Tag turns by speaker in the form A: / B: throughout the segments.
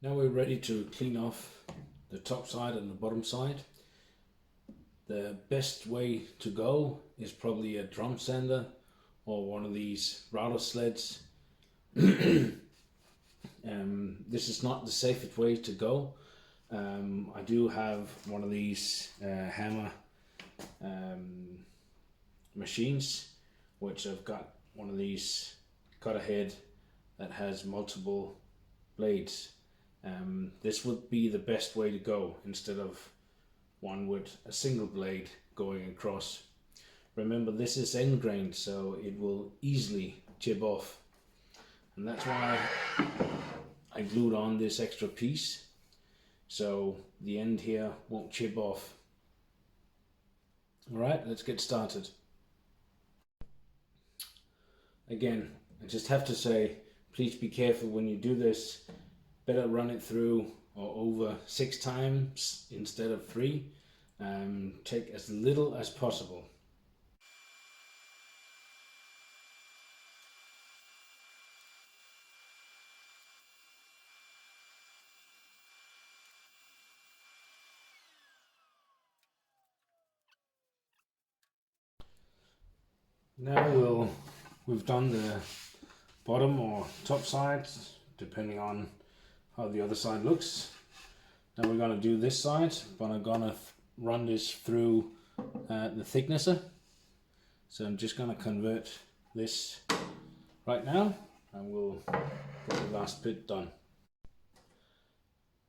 A: Now we're ready to clean off the top side and the bottom side. The best way to go is probably a drum sander or one of these router sleds. This is not the safest way to go. I do have one of these hammer machines, which I've got one of these cut ahead that has multiple blades. This would be the best way to go instead of one with a single blade going across. Remember, this is end grain, so it will easily chip off, and that's why I glued on this extra piece so the end here won't chip off. Alright, let's get started. Again, I just have to say, please be careful when you do this. Better run it through or over 6 times instead of 3. Take as little as possible. Now we've done the bottom or top sides, depending on how the other side looks. Now we're going to do this side, but I'm going to run this through the thicknesser. So I'm just going to convert this right now, and we'll get the last bit done.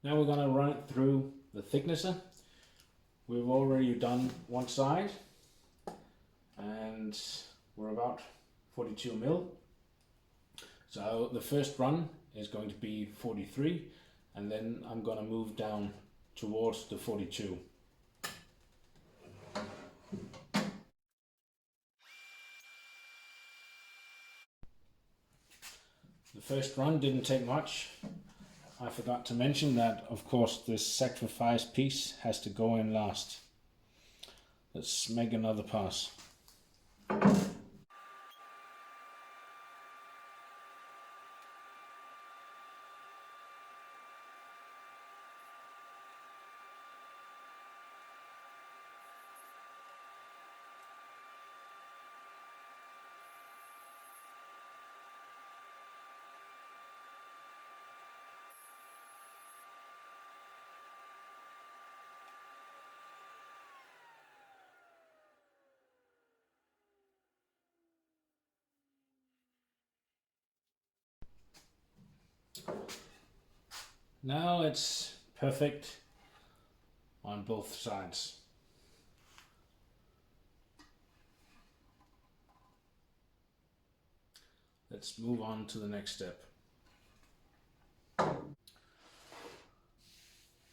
A: Now we're going to run it through the thicknesser. We've already done one side, and we're about 42 mil. So the first run is going to be 43, and then I'm going to move down towards the 42. The first run didn't take much. I forgot to mention that, of course, this sacrifice piece has to go in last. Let's make another pass. Now it's perfect on both sides. Let's move on to the next step.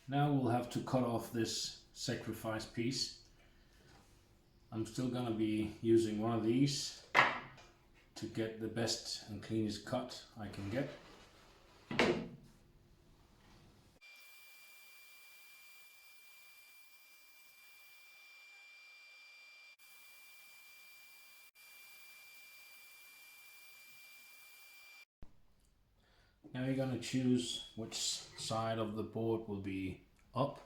A: Now we'll have to cut off this sacrifice piece. I'm still going to be using one of these to get the best and cleanest cut I can get. Now you're going to choose which side of the board will be up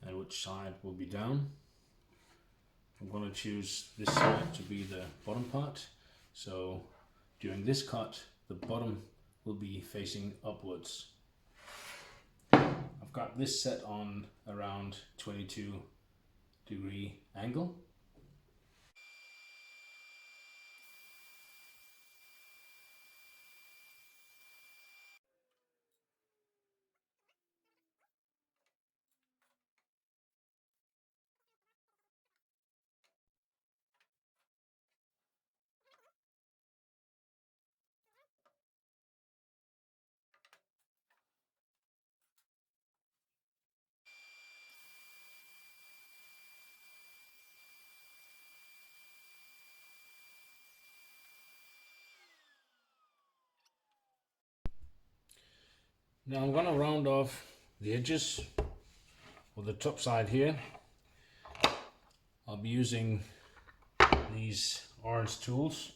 A: and which side will be down. I'm going to choose this side to be the bottom part. So during this cut, the bottom will be facing upwards. I've got this set on around 22-degree angle. Now I'm going to round off the edges or the top side here. I'll be using these orange tools,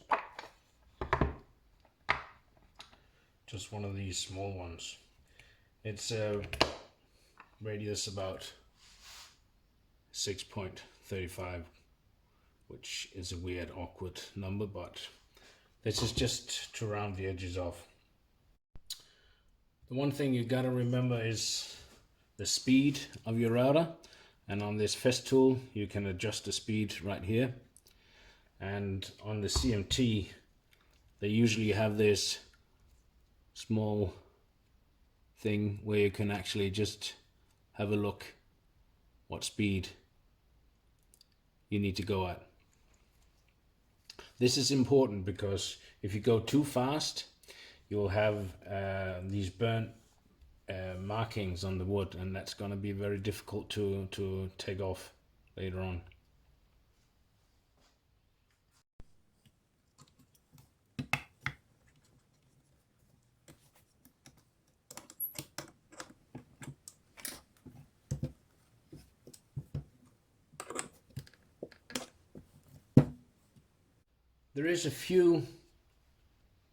A: just one of these small ones. It's radius about 6.35, which is a weird, awkward number, but this is just to round the edges off. The one thing you gotta remember is the speed of your router, and on this fest tool you can adjust the speed right here, and on the CMT they usually have this small thing where you can actually just have a look what speed you need to go at. This is important because if you go too fast, you'll have these burnt markings on the wood, and that's going to be very difficult to take off later on. There is a few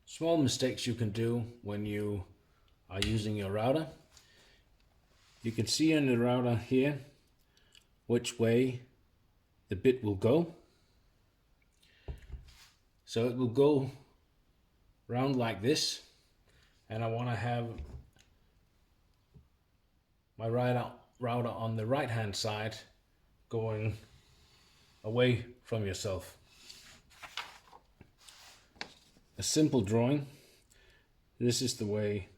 A: small mistakes you can do when you are using your router. You can see in the router here which way the bit will go. So it will go round like this, and I want to have my router on the right hand side going away from yourself. A simple drawing. This is the way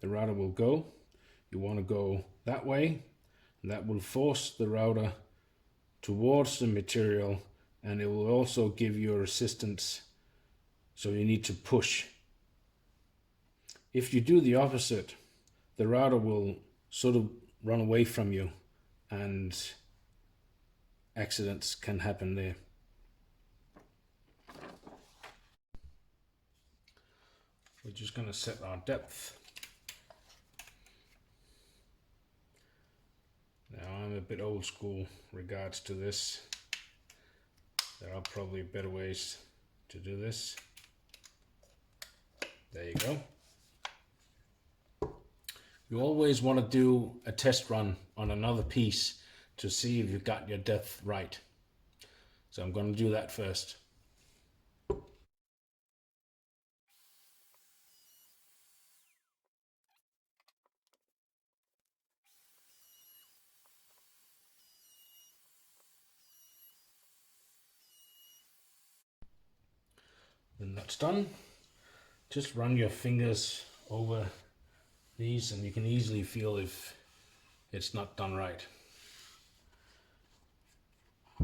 A: the router will go. You want to go that way, and that will force the router towards the material, and it will also give you a resistance, so you need to push. If you do the opposite, the router will sort of run away from you, and accidents can happen there. We're just going to set our depth. Now I'm a bit old school regards to this. There are probably better ways to do this. There you go. You always want to do a test run on another piece to see if you've got your depth right. So I'm going to do that first. When that's done, just run your fingers over these and you can easily feel if it's not done right.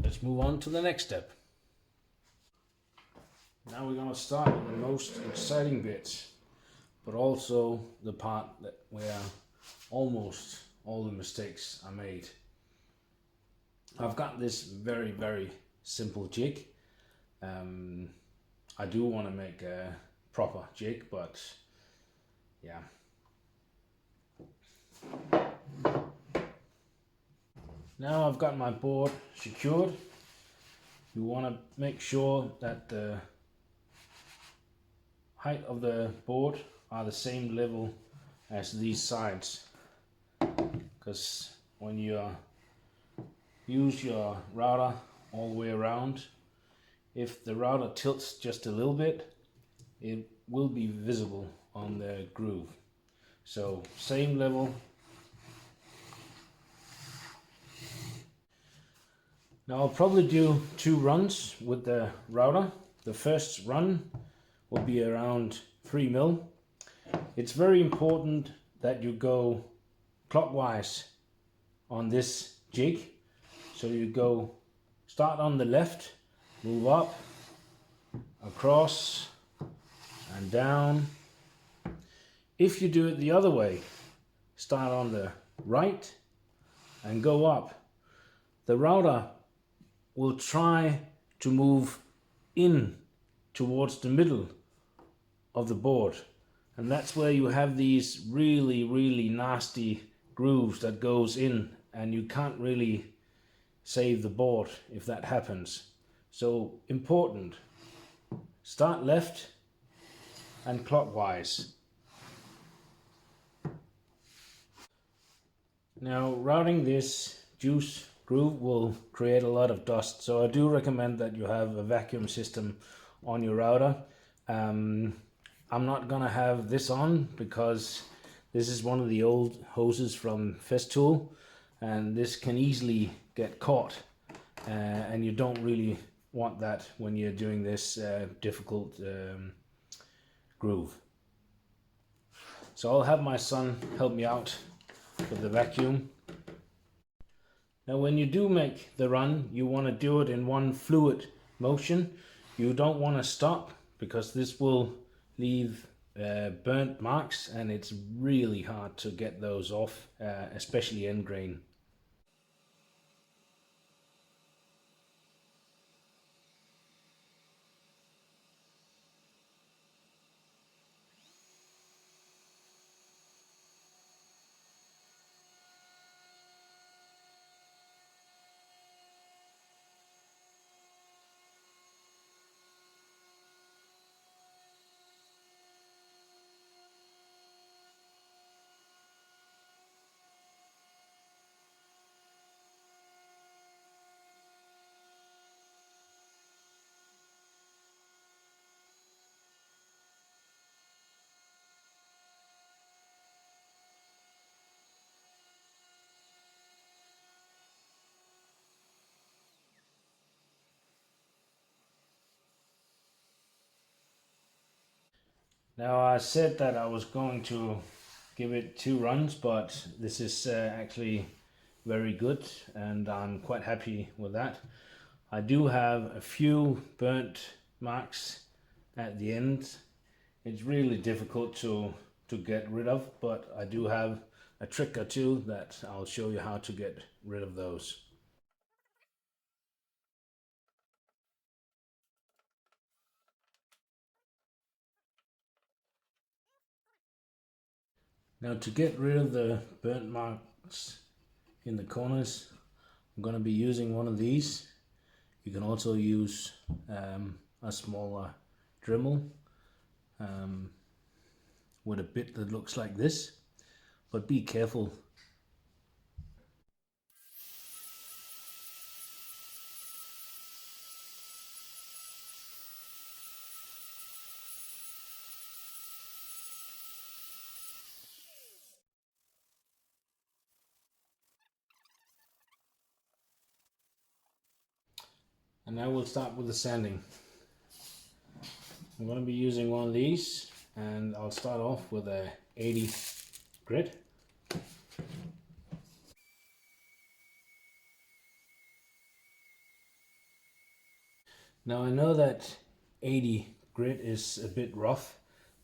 A: Let's move on to the next step. Now we're going to start with the most exciting bit, but also the part where almost all the mistakes are made. I've got this very, very simple jig. I do want to make a proper jig, but yeah. Now I've got my board secured. You want to make sure that the height of the board are the same level as these sides, because when you use your router all the way around, if the router tilts just a little bit, it will be visible on the groove. So same level. Now I'll probably do 2 runs with the router. The first run will be around 3 mil. It's very important that you go clockwise on this jig. So you go, start on the left, move up, across and down. If you do it the other way, start on the right and go up, the router will try to move in towards the middle of the board, and that's where you have these really nasty grooves that goes in, and you can't really save the board if that happens. So important, start left and clockwise. Now routing this juice groove will create a lot of dust, so I do recommend that you have a vacuum system on your router. I'm not gonna have this on because this is one of the old hoses from Festool, and this can easily get caught, and you don't really want that when you're doing this difficult groove. So I'll have my son help me out with the vacuum. Now when you do make the run, you want to do it in one fluid motion. You don't want to stop because this will leave burnt marks, and it's really hard to get those off, especially end grain. Now I said that I was going to give it 2 runs, but this is actually very good, and I'm quite happy with that. I do have a few burnt marks at the end. It's really difficult to get rid of, but I do have a trick or two that I'll show you how to get rid of those. Now to get rid of the burnt marks in the corners, I'm going to be using one of these. You can also use a smaller Dremel with a bit that looks like this, but be careful. And now we'll start with the sanding. I'm going to be using one of these, and I'll start off with a 80 grit. Now I know that 80 grit is a bit rough,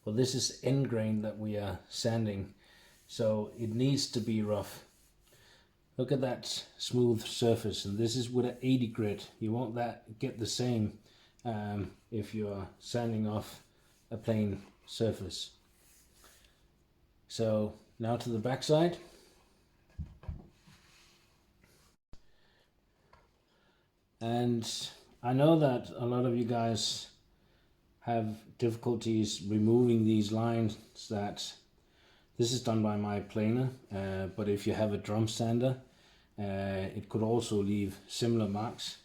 A: but this is end grain that we are sanding, so it needs to be rough. Look at that smooth surface, and this is with an 80 grit. You won't get the same if you are sanding off a plain surface. So now to the back side. And I know that a lot of you guys have difficulties removing these lines. That this is done by my planer, but if you have a drum sander, it could also leave similar marks.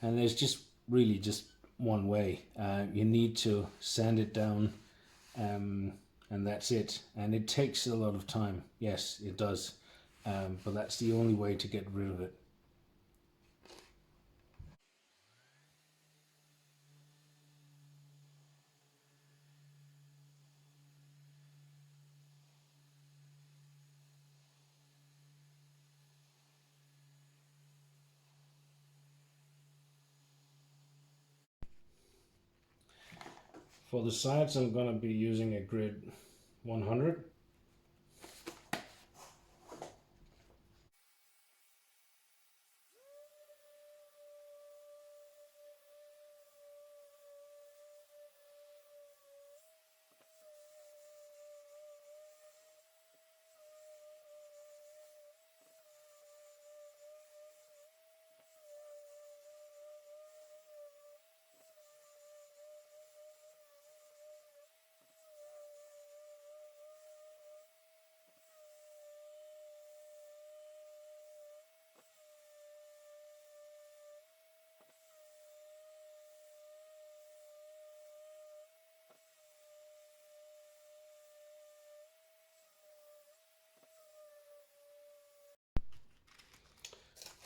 A: And there's just really just one way. You need to sand it down, and that's it. And it takes a lot of time. Yes, it does, but that's the only way to get rid of it. For the sides, I'm going to be using a grid 100.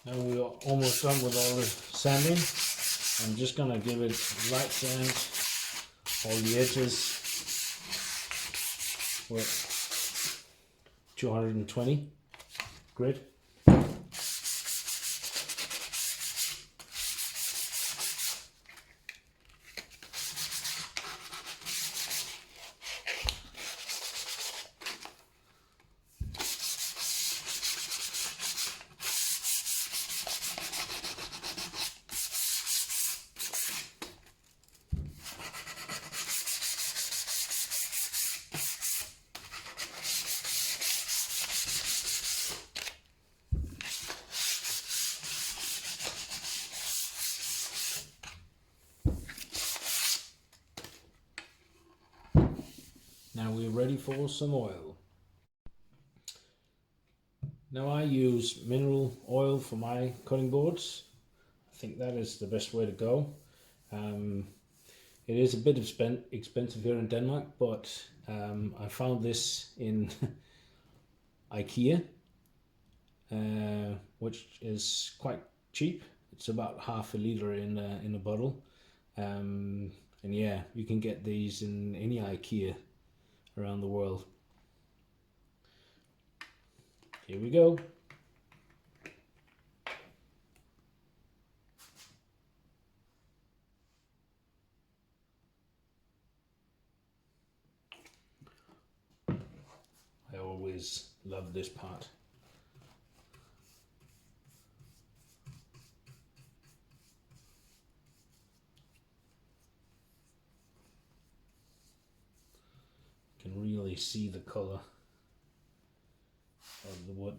A: Now we're almost done with all the sanding. I'm just gonna give it light sand all the edges with 220 grit. Now we're ready for some oil. Now I use mineral oil for my cutting boards. I think that is the best way to go. It is a bit expensive here in Denmark, but I found this in IKEA, which is quite cheap. It's about half a liter in a bottle, and yeah, you can get these in any IKEA around the world. Here we go. I always love this part. You can really see the color of the wood.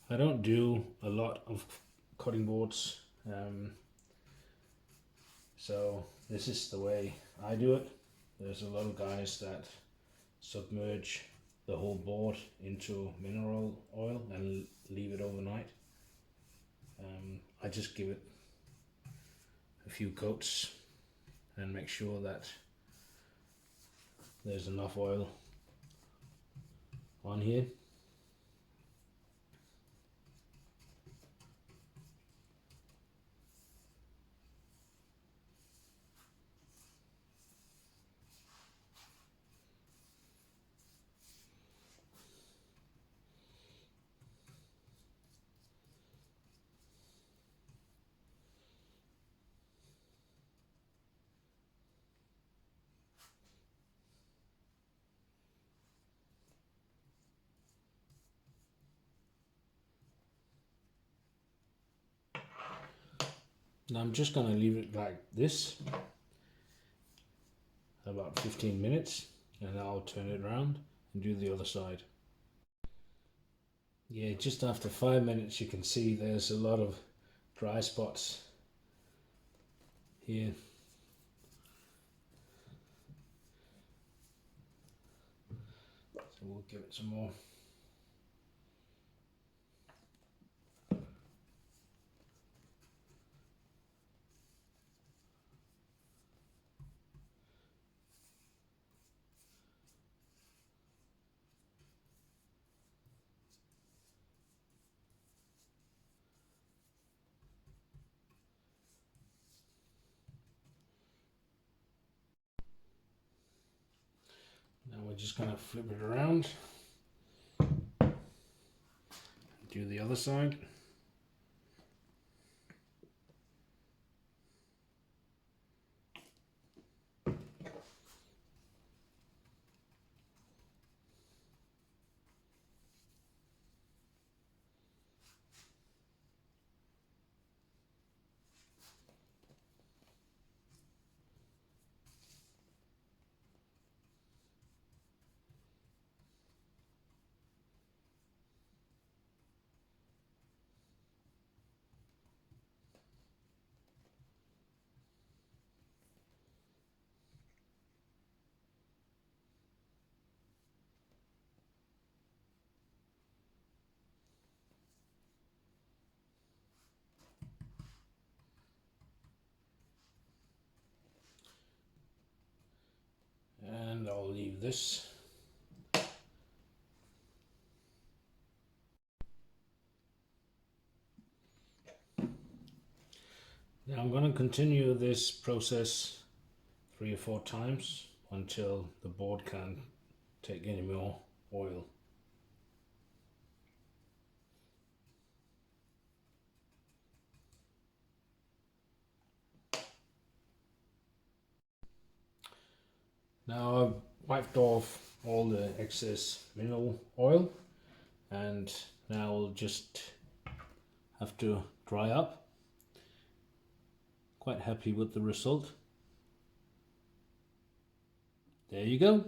A: I don't do a lot of cutting boards, so this is the way I do it. There's a lot of guys that submerge the whole board into mineral oil and leave it overnight. I just give it a few coats and make sure that there's enough oil on here. Now I'm just going to leave it like this about 15 minutes, and I'll turn it around and do the other side. Yeah, just after 5 minutes you can see there's a lot of dry spots here. So we'll give it some more. Now we're just going to flip it around, do the other side. leave this. Now I'm going to continue this process 3 or 4 times until the board can't take any more oil. Now I've wiped off all the excess mineral oil, and now I'll just have to dry up. Quite happy with the result. There you go.